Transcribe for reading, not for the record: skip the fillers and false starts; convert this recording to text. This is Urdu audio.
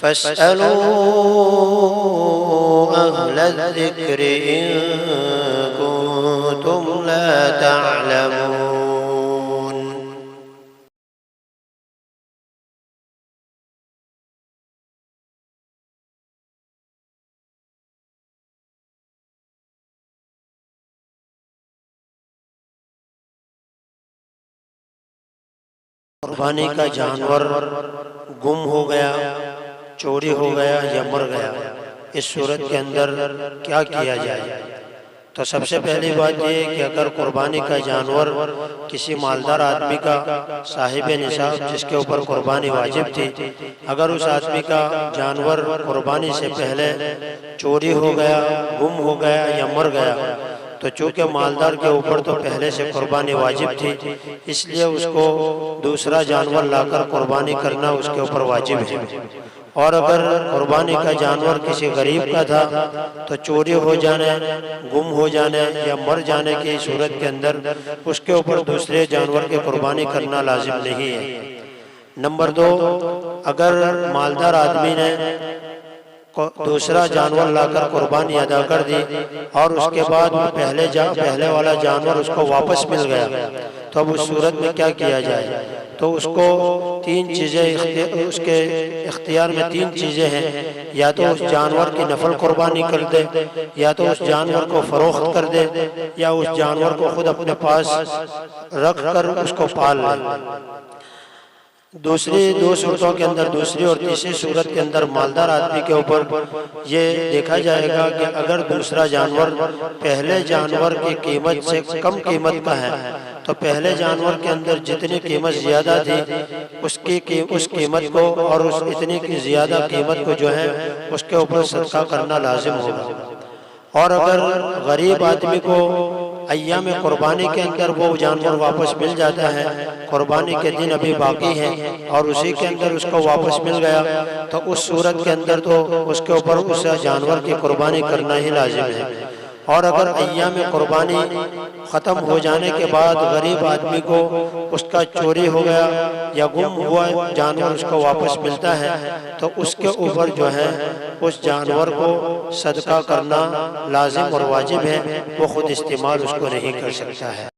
فاسألوا أهل الذكر إن كنتم لا تعلمون۔ قربانی کا جانور گم ہو گیا، چوری ہو گیا یا مر گیا، اس صورت کے اندر کیا کیا جائے؟ تو سب سے پہلی بات یہ کہ اگر قربانی کا جانور کسی مالدار آدمی کا صاحب نصاب جس کے اوپر قربانی واجب تھی، اگر اس آدمی کا جانور قربانی سے پہلے چوری ہو گیا، گم ہو گیا یا مر گیا، تو چونکہ مالدار کے اوپر تو پہلے سے قربانی واجب تھی، اس لیے اس کو دوسرا جانور لا کر قربانی کرنا اس کے اوپر واجب ہے۔ اور اگر قربانی کا جانور کسی غریب کا تھا تو چوری ہو جانے، گم ہو جانے یا مر جانے کی صورت کے اندر اس کے اوپر دوسرے جانور کی قربانی کرنا لازم نہیں ہے۔ نمبر 2، اگر مالدار آدمی نے دوسرا جانور لا کر قربانی ادا کر دی اور اس کے بعد پہلے والا جانور اس کو واپس مل گیا، تو اب اس صورت میں کیا کیا جائے؟ تو اس کو تین چیزیں اس کے اختیار میں تین چیزیں ہیں، یا تو اس جانور کی نفل قربانی کر دے، یا تو اس جانور کو فروخت کر دے، یا اس جانور کو خود اپنے پاس رکھ کر اس کو پال لے۔ دوسری دو صورتوں کے اندر، دوسری اور تیسری صورت کے اندر مالدار آدمی کے اوپر یہ دیکھا جائے گا کہ اگر دوسرا جانور پہلے جانور کی قیمت سے کم قیمت کا ہے تو پہلے جانور کے اندر جتنی قیمت زیادہ تھی اس قیمت کو اور اس اتنی کی زیادہ قیمت کو جو ہے اس کے اوپر صدقہ کرنا لازم ہوگا۔ اور اگر غریب آدمی کو ایام قربانی کے اندر وہ جانور واپس مل جاتا ہے، قربانی کے دن ابھی باقی ہیں اور اسی کے اندر اس کو واپس مل گیا، تو اس صورت کے اندر تو اس کے اوپر اس جانور کی قربانی کرنا ہی لازم ہے۔ اور اگر ایام قربانی ختم ہو جانے کے بعد غریب آدمی کو اس کا چوری ہو گیا یا گم ہوا جانور اس کو واپس ملتا ہے، تو اس کے اوپر جو ہے اس جانور کو صدقہ کرنا لازم اور واجب ہے، وہ خود استعمال اس کو نہیں کر سکتا ہے۔